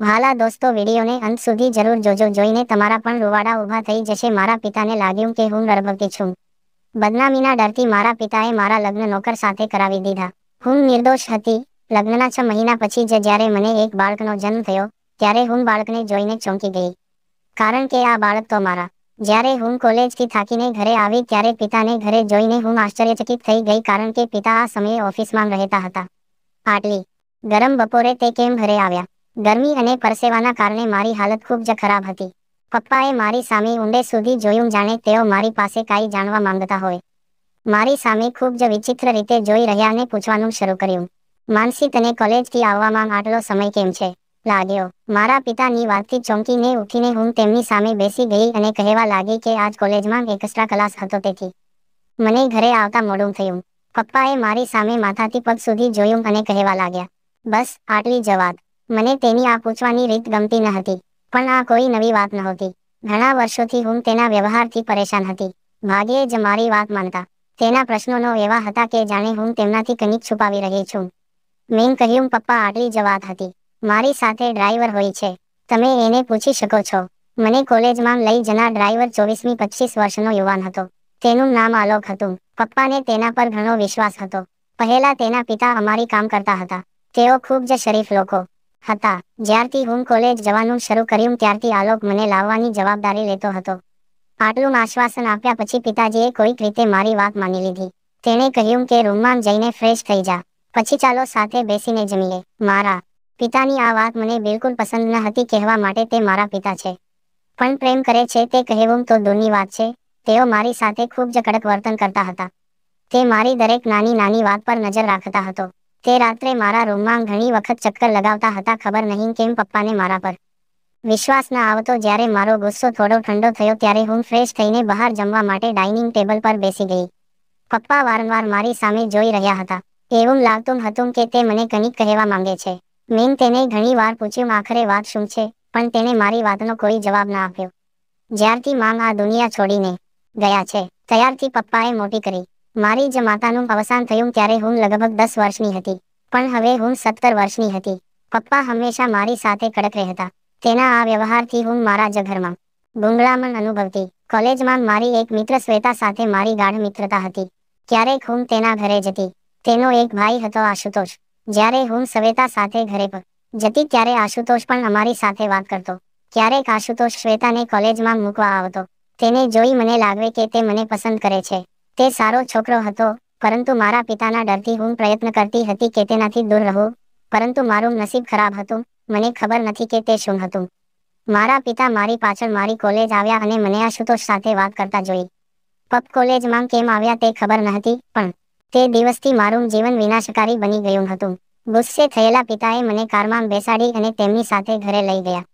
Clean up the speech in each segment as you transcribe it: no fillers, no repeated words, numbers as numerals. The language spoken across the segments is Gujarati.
વહાલા દોસ્તો, વિડીયોને અંત સુધી જરૂર જોજો. જોઈને તમારા પણ રૂવાડા ઊભા થઈ જશે. મારા પિતાને લાગ્યું કે હું ગર્ભવતી છું. બદનામીના ડરથી મારા પિતાએ મારા લગ્ન નોકર સાથે કરાવી દીધા. હું નિર્દોષ હતી. લગ્નના 6 મહિના પછી જ જ્યારે મને એક બાળકનો જન્મ થયો, ત્યારે હું બાળકને જોઈને ચોંકી ગઈ. કારણ કે આ બાળક તો મારા. જ્યારે હું કોલેજથી થાકીને ઘરે આવી ત્યારે પિતાને ઘરે જોઈને હું આશ્ચર્યચકિત થઈ ગઈ, કારણ કે પિતા આ સમયે ઓફિસમાં રહેતા હતા. આટલી ગરમ બપોરે તે કેમ ઘરે આવ્યા? ગરમી અને પરસેવાના કારણે મારી હાલત ખૂબ જ ખરાબ હતી. પપ્પાએ મારી સામે ઊંડે સુધી જોયું, જાણે તેઓ મારી પાસે કાંઈ જાણવા માંગતા હોય. મારી સામે ખૂબ જ વિચિત્ર રીતે જોઈ રહ્યા અને પૂછવાનું શરૂ કર્યું, માનસી, તને કોલેજથી આવવામાં આટલો સમય કેમ છે લાગ્યો? મારા પિતાની વાતથી ચોંકીને ઉઠીને હું તેમની સામે બેસી ગઈ અને કહેવા લાગી કે આજ કોલેજમાં એક્સ્ટ્રા ક્લાસ હતો, તેથી મને ઘરે આવતા મોડું થયું. પપ્પાએ મારી સામે માથાથી પગ સુધી જોયું અને કહેવા લાગ્યા, બસ આટલી જ વાત. મને તેની આ પૂછવાની રીત ગમતી ન હતી, પણ આ કોઈ નવી વાત નહોતી. ઘણા વર્ષોથી હું તેના વ્યવહારથી પરેશાન હતી. ભાગ્યે જ મારી વાત માનતા. તેના પ્રશ્નોનો એવા હતા કે જાણે હું તેમનાથી કંઈક છુપાવી રહી છું. મેં કહ્યું, પપ્પા, આટલી જ વાત હતી. મારી સાથે ડ્રાઈવર હોય છે, તમે એને પૂછી શકો છો. મને કોલેજમાં લઈ જનાર ડ્રાઈવર 24-25 વર્ષનો યુવાન હતો. તેનું નામ આલોક હતું. પપ્પાને તેના પર ઘણો વિશ્વાસ હતો. પહેલા તેના પિતા અમારી કામ કરતા હતા. તેઓ ખૂબ જ શરીફ લોકો હતા. જ્યારથી હું કોલેજ જવાનું શરૂ કર્યું ત્યારથી આલોક મને લાવવાની જવાબદારી લેતો હતો. આટલું આશ્વાસન આપ્યા પછી પિતાજીએ કોઈક રીતે મારી વાત માની લીધી. તેણે કહ્યું કે રૂમમાં જઈને ફ્રેશ થઈ જા, પછી ચાલો સાથે બેસીને જમીએ. મારા પિતાની આ વાત મને બિલકુલ પસંદ ન હતી. કહેવા માટે તે મારા પિતા છે, પણ પ્રેમ કરે છે તે કહેવું તો દૂરની વાત છે. તેઓ મારી સાથે ખૂબ જ કડક વર્તન કરતા હતા. તે મારી દરેક નાની નાની વાત પર નજર રાખતા હતો. તે રાત્રે મારા રૂમમાં ઘણી વખત ચક્કર લગાવતા હતા. ખબર નહીં કેમ પપ્પાને મારા પર વિશ્વાસ ન આવતો. જ્યારે મારો ગુસ્સો થોડો ઠંડો થયો ત્યારે હું ફ્રેશ થઈને બહાર જમવા માટે ડાઇનિંગ ટેબલ પર બેસી ગઈ. પપ્પા વારંવાર મારી સામે જોઈ રહ્યા હતા. એવું લાગતું હતું કે તે મને કંઈક કહેવા માંગે છે. મેં તેને ઘણી વાર પૂછ્યું, આખરે વાત શું છે? પણ તેણે મારી વાતનો કોઈ જવાબ ન આપ્યો. જ્યારથી માં આ દુનિયા છોડીને ગયા છે ત્યારથી પપ્પાએ મોટી કરી. મારી જ માતાનું અવસાન થયું ત્યારે હું લગભગ 10 વર્ષની હતી, પણ હવે હું 17 વર્ષની હતી. પપ્પા હંમેશા મારી સાથે કડક રહેતા. તેના આ વ્યવહારથી હું મારા જ ઘરમાં ગુંગળામણ અનુભવતી. કોલેજમાં મારી એક મિત્ર શ્વેતા સાથે મારી ગાઢ મિત્રતા હતી. ક્યારેક હું તેના ઘરે જતી. તેનો એક ભાઈ હતો, આશુતોષ. જ્યારે હું શ્વેતા સાથે ઘરે પર જતી ત્યારે આશુતોષ પણ અમારી સાથે વાત કરતો. ક્યારેક આશુતોષ શ્વેતાને કોલેજમાં મૂકવા આવતો. તેને જોઈ મને લાગે કે તે મને પસંદ કરે છે. તે સારો છોકરો હતો, પરંતુ મારા પિતાના ડરથી હું પ્રયત્ન કરતી હતી કે તેનાથી દૂર રહું. પરંતુ મારું નસીબ ખરાબ હતું. મને ખબર નથી કે તે શું હતું. મારા પિતા મારી પાછળ મારી કોલેજ આવ્યા અને મને આશુતોષ સાથે વાત કરતા જોઈ. પપ કોલેજમાં કેમ આવ્યા તે ખબર નહોતી, પણ તે દિવસથી મારું જીવન વિનાશકારી બની ગયું હતું. ગુસ્સે થયેલા પિતાએ મને કારમાં બેસાડી અને તેમની સાથે ઘરે લઈ ગયા.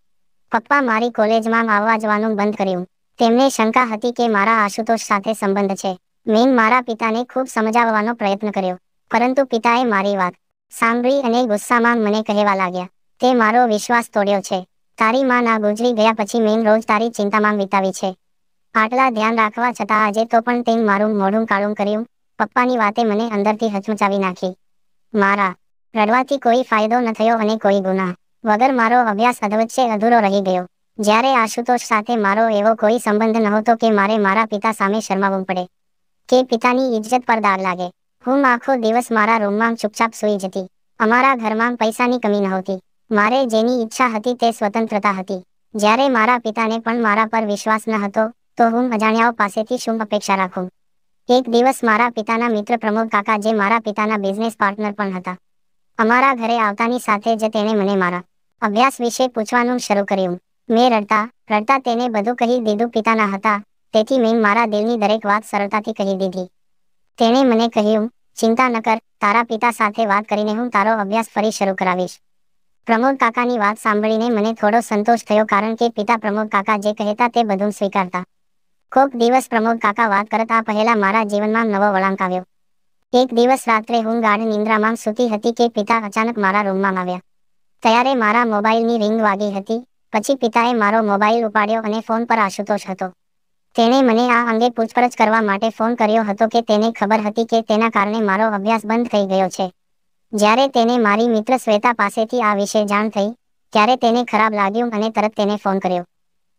પપ્પા મારી કોલેજમાં આવવા જવાનું બંધ કર્યું. તેમને શંકા હતી કે મારા આશુતોષ સાથે સંબંધ છે. મેં મારા પિતાને ખૂબ સમજાવવાનો પ્રયત્ન કર્યો, પરંતુ પિતાએ મારી વાત સાંભળી અને ગુસ્સામાં મને કહેવા લાગ્યા, તે મારો વિશ્વાસ તોડ્યો છે. તારી માં ના ગુજરી ગયા પછી મેં રોજ તારી ચિંતામાં વિતાવી છે. આટલા ધ્યાન રાખવા છતાં આજે તો પણ તેમ મારું મોઢું કાળું કર્યું. પપ્પાની વાતે મને અંદરથી હચમચાવી નાખી. મારા રડવાથી કોઈ ફાયદો ન થયો અને કોઈ ગુનાહ વગર મારો અભ્યાસ અધવચ્ચે અધૂરો રહી ગયો. જ્યારે આશુતોષ સાથે મારો એવો કોઈ સંબંધ નહોતો કે મારે મારા પિતા સામે શરમાવવું પડે કે પિતાની ઇજ્જત પર દાગ લાગે. હું આખો દિવસ મારા રૂમમાં ચૂપચાપ સૂઈ જતી. અમારા ઘરમાં પૈસાની કમી નહોતી. મારે જેની ઈચ્છા હતી તે સ્વતંત્રતા હતી. જ્યારે મારા પિતાને પણ મારા પર વિશ્વાસ ન હતો, તો હું અજાણ્યાઓ પાસેથી શું અપેક્ષા રાખું? એક દિવસ મારા પિતાના મિત્ર પ્રમોદ કાકા, જે મારા પિતાના બિઝનેસ પાર્ટનર પણ હતા, અમારા ઘરે આવતાની સાથે જ તેણે મને મારા અભ્યાસ વિશે પૂછવાનું શરૂ કર્યું. મેં રડતા રડતા તેને બધું કહી દીધું. પિતાના હતા, તેથી મેં મારા દિલની દરેક વાત સરળતાથી કહી દીધી. તેણે મને કહ્યું, ચિંતા ન કર, તારા પિતા સાથે વાત કરીને હું તારો અભ્યાસ ફરી શરૂ કરાવીશ. પ્રમોદ કાકાની વાત સાંભળીને મને થોડો સંતોષ થયો, કારણ કે પિતા પ્રમોદ કાકા જે કહેતા તે બધું સ્વીકારતા. કોક દિવસ પ્રમોદ કાકા વાત કરતા પહેલા મારા જીવનમાં નવો વળાંક આવ્યો. એક દિવસ રાત્રે હું ગાઢ નિંદ્રામાં સૂતી હતી કે પિતા અચાનક મારા રૂમમાં આવ્યા. ત્યારે મારા મોબાઈલની રિંગ વાગી હતી. પછી પિતાએ મારો મોબાઈલ ઉપાડ્યો અને ફોન પર આશુતોષ હતો. તેણે મને આ અંગે પૂછપરછ કરવા માટે ફોન કર્યો હતો કે તેને ખબર હતી કે તેના કારણે મારો અભ્યાસ બંધ થઈ ગયો છે. જ્યારે તેને મારી મિત્ર શ્વેતા પાસેથી આ વિશે જાણ થઈ, ત્યારે તેને ખરાબ લાગ્યું અને તરત તેને ફોન કર્યો.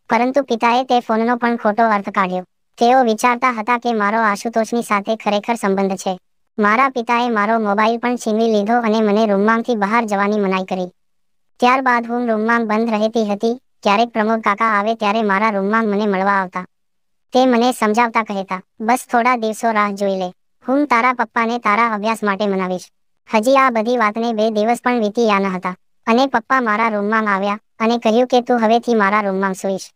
પરંતુ પિતાએ તે ફોનનો પણ ખોટો અર્થ કાઢ્યો. તેઓ વિચારતા હતા કે મારો આશુતોષની સાથે ખરેખર સંબંધ છે. મારા પિતાએ મારો મોબાઈલ પણ છીનવી લીધો અને મને રૂમમાંથી બહાર જવાની મનાઈ કરી. ત્યારબાદ હું રૂમમાં બંધ રહેતી હતી. ક્યારેક પ્રમોદ કાકા આવે ત્યારે મારા રૂમમાં મને મળવા આવતા. તે મને સમજાવતા કહેતા, બસ થોડા દિવસો રાહ જોઈ લે. હું તારા પપ્પાને તારા અભ્યાસ માટે મનાવીશ. હજી આ બધી વાતને 2 દિવસ પણ વીત્યા ન હતા અને પપ્પા મારા રૂમમાં આવ્યા અને કહ્યું કે તું હવેથી મારા રૂમમાં સૂઈશ.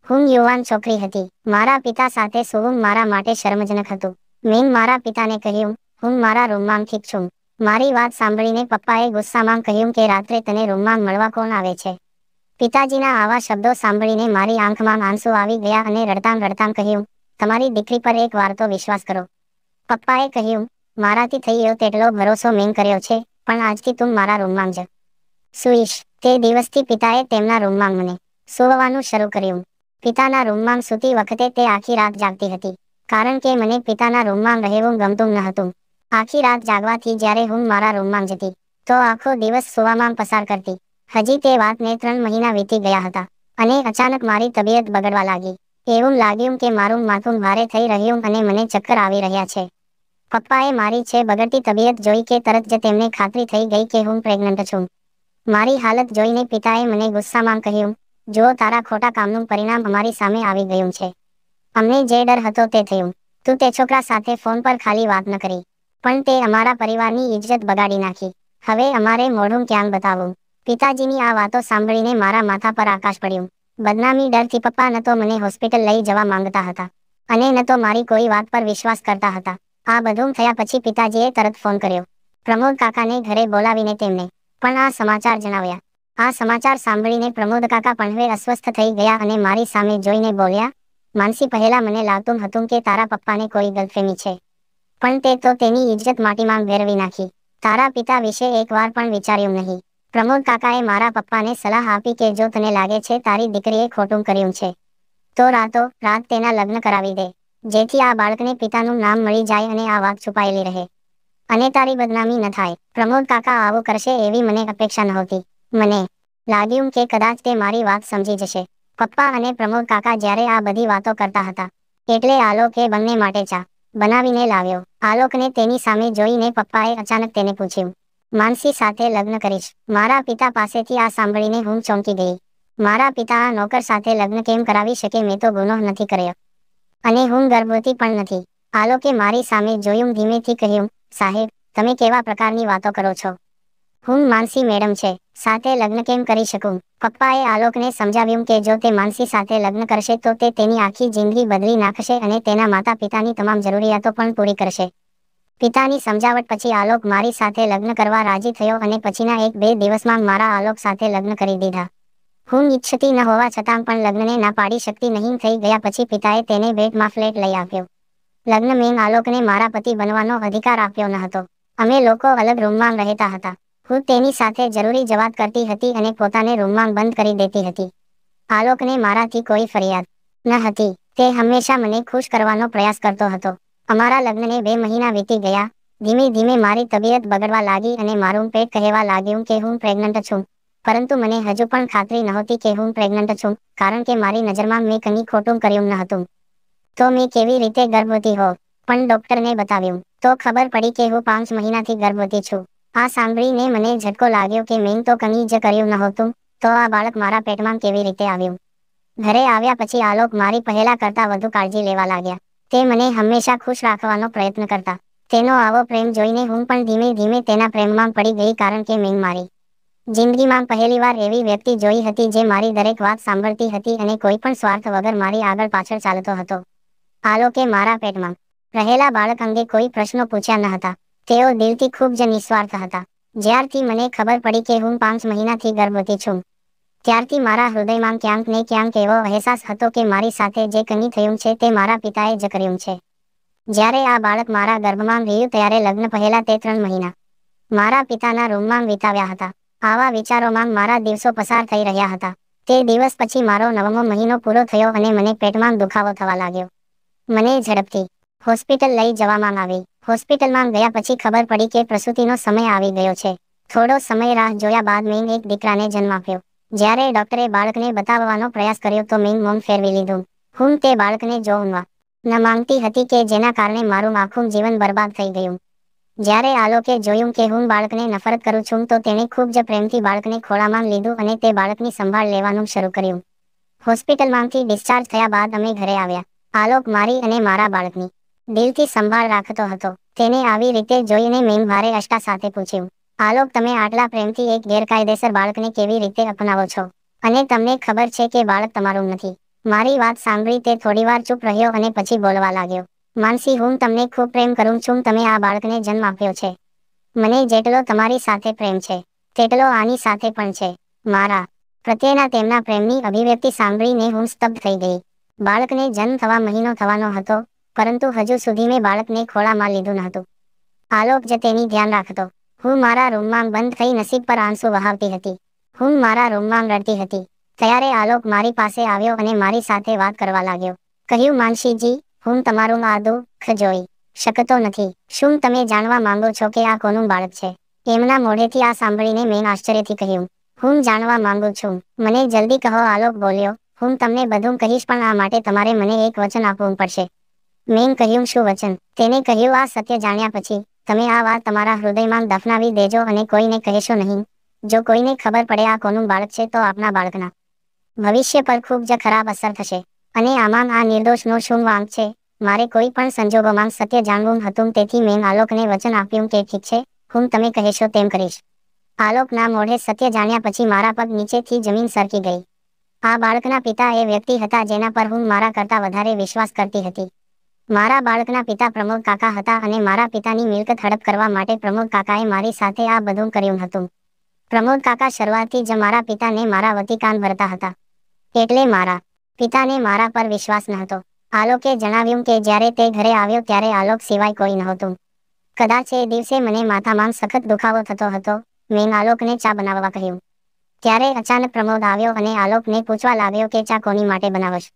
હું યુવાન છોકરી હતી. મારા પિતા સાથે સૂવું મારા માટે શરમજનક હતું. મેં મારા પિતાને કહ્યું, હું મારા રૂમમાં ઠીક છું. મારી વાત સાંભળીને પપ્પાએ ગુસ્સામાં કહ્યું કે રાત્રે તને રૂમમાં મળવા કોણ આવે છે? પિતાજીના આવા શબ્દો સાંભળીને મારી આંખમાં આંસુ આવી ગયા અને રડતાં રડતાં કહ્યું, તમારી દીકરી પર એક વાર તો વિશ્વાસ કરો. પપ્પાએ કહ્યું, મારાથી થઈ તેટલો ભરોસો મેં કર્યો છે, પણ આજથી તું મારા રૂમમાં જ સૂઈશ. તે દિવસથી પિતાએ તેમના રૂમમાં મને સૂવવાનું શરૂ કર્યું. પિતાના રૂમમાં સૂતી વખતે તે આખી રાત જાગતી હતી, કારણ કે મને પિતાના રૂમમાં રહેવું ગમતું ન હતું. આખી રાત જાગવાથી જ્યારે હું મારા રૂમમાં જતી, તો આખો દિવસ સૂવામાં પસાર કરતી. હજી તે વાતને 3 મહિના વીતી ગયા હતા અને અચાનક મારી તબિયત બગડવા લાગી. એવું લાગ્યું કે મારું માથું ભારે થઈ રહ્યું અને મને ચક્કર આવી રહ્યા છે. પપ્પાએ મારી બગડતી તબિયત જોઈ કે તરત જ તેમને ખાતરી થઈ ગઈ કે હું પ્રેગ્નન્ટ છું. મારી હાલત જોઈને પિતાએ મને ગુસ્સામાં કહ્યું, જો તારા ખોટા કામનું પરિણામ અમારી સામે આવી ગયું છે. અમને જે ડર હતો તે થયું. તું તે છોકરા સાથે ફોન પર ખાલી વાત ન કરી, પણ તે અમારા પરિવારની ઇજ્જત બગાડી નાખી. હવે અમારે મોઢું ક્યાં બતાવવું? પિતાજીની આ વાતો સાંભળીને મારા માથા પર આકાશ પડ્યું. બદનામી ડરથી પપ્પા ન તો મને હોસ્પિટલ લઈ જવા માંગતા હતા અને ન તો મારી કોઈ વાત પર વિશ્વાસ કરતા હતા. આ બધું થયા પછી પિતાજીએ તરત ફોન કર્યો. પ્રમોદ કાકાને ઘરે બોલાવીને તેમને પણ આ સમાચાર જણાવ્યા. આ સમાચાર સાંભળીને પ્રમોદ કાકા પણ હવે અસ્વસ્થ થઈ ગયા અને મારી સામે જોઈને બોલ્યા, માનસી, પહેલા મને લાગતું હતું કે તારા પપ્પાને કોઈ ગર્લફ્રેન્ડ છે, પણ તે તો તેની ઇજ્જત માટીમાં ફેરવી નાખી. તારા પિતા વિશે એકવાર પણ વિચાર્યું નહીં. પ્રમોદ કાકાએ મારા પપ્પાને સલાહ આપી કે જો તને લાગે છે તારી દીકરીએ ખોટું કર્યું છે, તો રાત તેના લગ્ન કરાવી દે, જેથી આ બાળકને પિતાનું નામ મળી જાય અને આ વાત છુપાયેલી રહે અને તારી બદનામી ન થાય. પ્રમોદ કાકા આવું કરશે એવી મને અપેક્ષા નહોતી. મને લાગ્યું કે કદાચ તે મારી વાત સમજી જશે. પપ્પા અને પ્રમોદ કાકા જ્યારે આ બધી વાતો કરતા હતા, એટલે આલોકે બંને માટે ચા બનાવીને લાવ્યો. આલોકને તેની સામે જોઈને પપ્પાએ અચાનક તેને પૂછ્યું, માનસી સાથે લગ્ન કરીશ? મારા પિતા પાસેથી આ સાંભળીને હું ચોંકી ગઈ. મારા પિતા આ નોકર સાથે લગ્ન કેમ કરાવી શકે? મેં તો ગુનો નથી કર્યો અને હું ગર્ભવતી પણ નથી. આલોકે મારી સામે જોયું, ધીમેથી કહ્યું, સાહેબ, તમે કેવા પ્રકારની વાતો કરો છો? હું માનસી મેડમ છે, સાથે લગ્ન કેમ કરી શકું? પપ્પાએ આલોકને સમજાવ્યું કે જો તે માનસી સાથે લગ્ન કરશે તો તે તેની આખી જિંદગી બદલી નાખશે અને તેના માતા પિતાની તમામ જરૂરિયાતો પણ પૂરી કરશે. પિતાની સમજાવટ પછી આલોક મારી સાથે લગ્ન કરવા રાજી થયો અને પછીના 1-2 દિવસમાં મારા આલોક સાથે લગ્ન કરી દીધા. હું ઈચ્છતી ન હોવા છતાં પણ લગ્નને ના પાડી શકતી નહીં થઈ ગયા પછી પિતાએ તેને ભેટમાં ફ્લેટ લઈ આપ્યો. લગ્ન મેં આલોકને મારા પતિ બનવાનો અધિકાર આપ્યો ન હતો. અમે લોકો અલગ રૂમમાં રહેતા હતા. હું તેની સાથે જરૂરી જ વાત કરતી હતી અને પોતાને રૂમમાં બંધ કરી દેતી હતી. આલોકને મારાથી કોઈ ફરિયાદ ન હતી. તે હંમેશા મને ખુશ કરવાનો પ્રયાસ કરતો હતો. અમારા લગ્નને 2 મહિના વીતી ગયા. ધીમે ધીમે મારી તબિયત બગડવા લાગી અને મારું પેટ કહેવા લાગ્યું કે હું પ્રેગ્નન્ટ છું. પરંતુ મને હજુ પણ ખાતરી નહોતી કે હું પ્રેગ્નન્ટ છું, કારણ કે મારી નજરમાં મેં કંઈ ખોટું કર્યું ન હતું. તો મેં કેવી રીતે ગર્ભવતી હોઉં? પણ ડોક્ટરને બતાવ્યું તો ખબર પડી કે હું 5 મહિનાથી ગર્ભવતી છું. આ સાંભળીને મને ઝટકો લાગ્યો કે મેં તો કંઈ જ કર્યું નહોતું, તો આ બાળક મારા પેટમાં કેવી રીતે આવ્યું? ઘરે આવ્યા પછી આલોક મારી પહેલા કરતાં વધુ કાળજી લેવા લાગ્યા. તે મને હંમેશા ખુશ રાખવાનો પ્રયત્ન કરતા. તેનો આવો પ્રેમ જોઈને હું પણ ધીમે ધીમે તેના પ્રેમમાં પડી ગઈ, કારણ કે મેં મારી જિંદગીમાં પહેલીવાર એવી વ્યક્તિ જોઈ હતી જે મારી દરેક વાત સાંભળતી હતી અને કોઈ પણ સ્વાર્થ વગર મારી આગળ પાછળ ચાલતો હતો. આલોકે મારા પેટમાં રહેલા બાળક અંગે કોઈ પ્રશ્નો પૂછ્યા ન હતા. તેઓ દિલથી ખૂબ જ નિસ્વાર્થ હતા. જ્યારથી મને ખબર પડી કે હું 5 મહિનાથી ગર્ભવતી છું, ત્યારથી મારા હૃદયમાં ક્યાંક ને ક્યાંક એવો અહેસાસ હતો કે મારી સાથે જે કંઈ થયું છે તે મારા પિતાએ જ કર્યું છે. જ્યારે આ બાળક મારા ગર્ભમાં રહ્યું ત્યારે લગ્ન પહેલા તે 3 મહિના મારા પિતાના રૂમમાં વિતાવ્યા હતા. આવા વિચારોમાં મારા દિવસો પસાર થઈ રહ્યા હતા. તે દિવસ પછી મારો 9મો મહિનો પૂરો થયો અને મને પેટમાં દુખાવો થવા લાગ્યો. મને ઝડપથી હોસ્પિટલ લઈ જવામાં આવી. હોસ્પિટલમાં ગયા પછી ખબર પડી કે પ્રસૂતિનો સમય આવી ગયો છે. થોડો સમય રાહ જોયા બાદ મેં એક દીકરાને જન્મ આપ્યો. જ્યારે ડોક્ટરે બાળકને બતાવવાનો પ્રયાસ કર્યો તો મેં મૌન ફેરવી લીધું. હું તે બાળકને જોવા ન માંગતી હતી કે જેના કારણે મારું આખું જીવન બરબાદ થઈ ગયું. જ્યારે આલોકે જોયું કે હું બાળકને નફરત કરું છું તો તેણે ખૂબ જ પ્રેમથી બાળકને ખોળામાં લીધું અને તે બાળકની સંભાળ લેવાનું શરૂ કર્યું. હોસ્પિટલમાંથી ડિસ્ચાર્જ થયા બાદ અમે ઘરે આવ્યા. આલોક મારી અને મારા બાળકની દિલથી સંભાળ રાખતો હતો. તેને આવી રીતે જોઈને મેં ભારે આસ્થા સાથે પૂછ્યું, આલોક, તમે આટલા પ્રેમથી એક ગેરકાયદેસર બાળકને કેવી રીતે અપનાવો છો? અને તમને ખબર છે કે બાળક તમારું નથી? મારી વાત સાંભળી તે થોડીવાર ચૂપ રહ્યો અને પછી બોલવા લાગ્યો. માનસી, હું તમને ખૂબ પ્રેમ કરું છું. તમે આ બાળકને જન્મ આપ્યો છે. મને જેટલો તમારી સાથે પ્રેમ છે તેટલો આની સાથે પણ છે. મારા પ્રત્યેના તેમના પ્રેમની અભિવ્યક્તિ સાંભળીને હું સ્તબ્ધ થઈ ગઈ. બાળકને જન્મ થવા મહિનો થવાનો હતો, પરંતુ હજુ સુધી મેં બાળકને ખોળામાં લીધું નહોતું. આલોક જ તેની ધ્યાન રાખતો. હું મારા રૂમમાં બંધ થઈ નસીબ પર આંસુ વહાવતી હતી. હું મારા રૂમમાં રડતી હતી. ત્યારે આલોક મારી પાસે આવ્યો અને મારી સાથે વાત કરવા લાગ્યો. કહ્યું, માનસીજી, હું તમારું આ દુઃખ જોઈ શકતો નથી. શું તમે જાણવા માંગો છો કે આ કોનું બાળક છે? એમના મોઢેથી આ સાંભળીને મેં આશ્ચર્યથી કહ્યું, હું જાણવા માંગુ છું. મને જલ્દી કહો, આલોક બોલ્યો. હું તમને બધું કહીશ, પણ આ માટે તમારે મને એક વચન આપવું પડશે. મેં કહ્યું, શું વચન? તેને કહ્યું, આ સત્ય જાણ્યા પછી તમે આ વાત તમારા હૃદયમાં દફનાવી દેજો અને કોઈને કહેશો નહીં. જો કોઈને ખબર પડે આ કોનું બાળક છે તો આપના બાળકના ભવિષ્ય પર ખૂબ જ ખરાબ અસર થશે. અને આમાં આ નિર્દોષનો શું વાંક છે? મારે કોઈ પણ સંજોગોમાં સત્ય જાણવું હતું, તેથી મેં આલોકને વચન આપ્યું કે ઠીક છે, હું તમે કહેશો તેમ કરીશ. આલોકના મોઢે સત્ય જાણ્યા પછી મારા પગ નીચેથી જમીન સરકી ગઈ. આ બાળકના પિતા એ વ્યક્તિ હતા જેના પર હું મારા કરતાં વધારે વિશ્વાસ કરતી હતી. મારા બાળકના પિતા પ્રમોદ કાકા હતા અને મારા પિતાની મિલકત હડપ કરવા માટે પ્રમોદ કાકાએ મારી સાથે આ બધું કર્યું હતું. પ્રમોદ કાકા શરૂઆતથી જ મારા પિતાને મારા વતી કાન ભરતા હતા. એટલે મારા પિતાને મારા પર વિશ્વાસ નહોતો. આલોકે જણાવ્યું કે જ્યારે તે ઘરે આવ્યો ત્યારે આલોક સિવાય કોઈ નહોતું. કદાચ એ દિવસે મને માથામાં સખત દુખાવો થતો હતો. મેં આલોકને ચા બનાવવા કહ્યું. ત્યારે અચાનક પ્રમોદ આવ્યો અને આલોકને પૂછવા લાગ્યો કે ચા કોની માટે બનાવશ?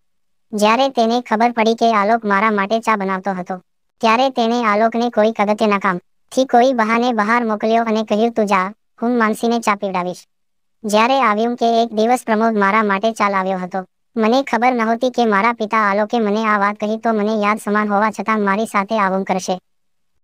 જ્યારે તેને ખબર પડી કે આલોક મારા માટે ચા બનાવતો હતો, ત્યારે તેણે આલોકને કોઈ અગત્યના કામથી કોઈ બહાને બહાર મોકલ્યો અને કહ્યું, તું જા, હું માનસીને ચા પીવડાવીશ. જ્યારે આવ્યું કે એક દિવસ પ્રમોદ મારા માટે ચા લાવ્યો હતો. મને ખબર નહોતી કે મારા પિતા આલોકે મને આ વાત કહી તો મને યાદ સમાન હોવા છતાં મારી સાથે આવું કરશે.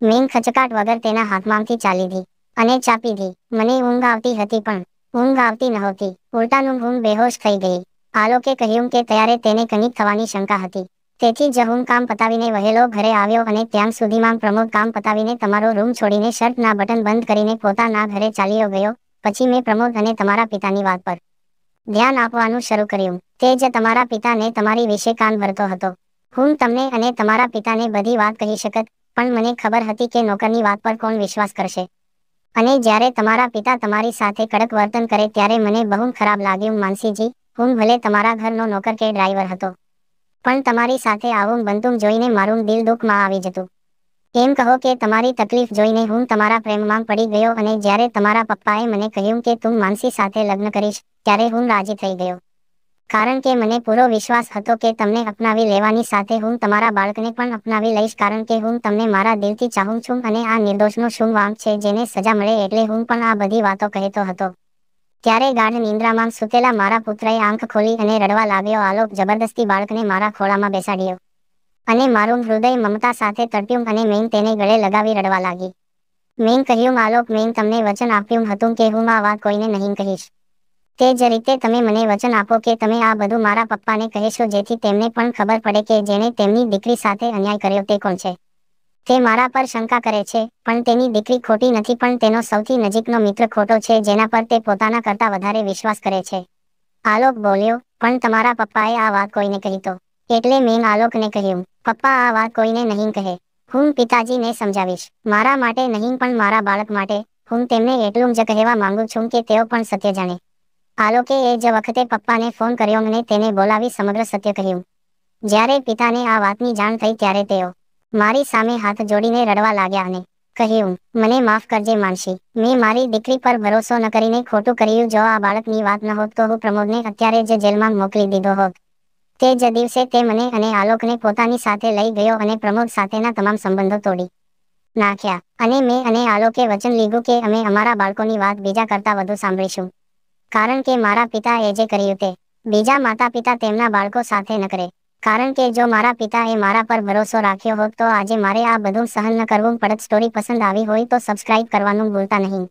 મેં ખચકાટ વગર તેના હાથમાંથી ચા લીધી અને ચા પીધી. મને ઊંઘ આવતી હતી, પણ ઊંઘ આવતી નહોતી. ઉલટાનું હું બેહોશ થઈ ગઈ. આલોકે કહ્યું કે ત્યારે તેને કંઈક થવાની શંકા હતી. તેથી જ હું કામ પતાવીને વહેલો ઘરે આવ્યો અને ત્યાં સુધીમાં પ્રમોદ કામ પતાવીને તમારો રૂમ છોડીને શર્ટના બટન બંધ કરીને પોતાના ઘરે ચાલ્યો ગયો. પછી મેં પ્રમોદ અને તમારા પિતાની વાત પર ધ્યાન આપવાનું શરૂ કર્યું. તે જ તમારા પિતાને તમારી વિશે કાન ભરતો હતો. હું તમને અને તમારા પિતાને બધી વાત કહી શકત, પણ મને ખબર હતી કે નોકરની વાત પર કોણ વિશ્વાસ કરશે. અને જ્યારે તમારા પિતા તમારી સાથે કડક વર્તન કરે ત્યારે મને બહુ ખરાબ લાગ્યું. માનસીજી, હું ભલે તમારા ઘરનો નોકર કે ડ્રાઈવર હતો, પણ તમારી સાથે આવું બનતું જોઈને મારું દિલ દુઃખમાં આવી જતું. એમ કહો કે તમારી તકલીફ જોઈને હું તમારા પ્રેમમાં પડી ગયો અને જ્યારે તમારા પપ્પાએ મને કહ્યું કે તું માનસી સાથે લગ્ન કરીશ, ત્યારે હું રાજી થઈ ગયો. કારણ કે મને પૂરો વિશ્વાસ હતો કે તમને અપનાવી લેવાની સાથે હું તમારા બાળકને પણ અપનાવી લઈશ, કારણ કે હું તમને મારા દિલથી ચાહું છું અને આ નિર્દોષનો શું વાંક છે જેને સજા મળે એટલે હું પણ આ બધી વાતો કહેતો હતો. ત્યારે ગાઢ નિંદ્રામાં સૂતેલા મારા પુત્રએ આંખ ખોલી અને રડવા લાગ્યો. આલોક જબરદસ્તી બાળકને મારા ખોળામાં બેસાડ્યો અને મારું હૃદય મમતા સાથે તડપ્યું અને મેં તેને ગળે લગાવી રડવા લાગી. મેં કહ્યું, આલોક, મેં તમને વચન આપ્યું હતું કે હું આ વાત કોઈને નહીં કહીશ. તે જ રીતે તમે મને વચન આપો કે તમે આ બધું મારા પપ્પાને કહેશો, જેથી તેમને પણ ખબર પડે કે જેણે તેમની દીકરી સાથે અન્યાય કર્યો તે કોણ છે. તે મારા પર શંકા કરે છે, પણ તેની દીકરી ખોટી નથી, પણ તેનો સૌથી નજીકનો મિત્ર ખોટો છે જેના પર તે પોતાના કરતાં વધારે વિશ્વાસ કરે છે. આલોક બોલ્યો, પણ તમારા પપ્પાએ આ વાત કોઈને કહી તો? એટલે મેં આલોકને કહ્યું, પપ્પા આ વાત કોઈને નહીં કહે. હું પિતાજીને સમજાવીશ. મારા માટે નહીં, પણ મારા બાળક માટે. હું તેમને એટલું જ કહેવા માંગુ છું કે તેઓ પણ સત્ય જાણે. આલોકે એ જ વખતે પપ્પાને ફોન કર્યો અને તેને બોલાવી સમગ્ર સત્ય કહ્યું. જ્યારે પિતાને આ વાતની જાણ થઈ ત્યારે તેઓ મારી સામે હાથ જોડીને રડવા લાગ્યા અને કહ્યું, મને માફ કરજે માનસી. મેં મારી દીકરી પર ભરોસો ન કરીને ખોટું કર્યું. જો આ બાળકની વાત ન હોત તો હું પ્રમોદને અત્યારે જ જેલમાં મોકલી દીધો હોત. તે જ દિવસે તે મને અને આલોકને પોતાની સાથે લઈ ગયો અને પ્રમોદ સાથેના તમામ સંબંધો તોડી નાખ્યા. અને મેં અને આલોકે વચન લીધું કે અમે અમારા બાળકોની વાત બીજા કરતાં વધુ સાંભળીશું. કારણ કે મારા પિતાએ જે કર્યું તે બીજા માતા પિતા તેમના બાળકો સાથે ન કરે. કારણ કે જો મારા પિતાએ મારા પર ભરોસો રાખ્યો હોત તો આજે મારે આ બધું સહન ન કરવું પડત. સ્ટોરી પસંદ આવી હોય તો સબસ્ક્રાઇબ કરવાનું ભૂલતા નહીં.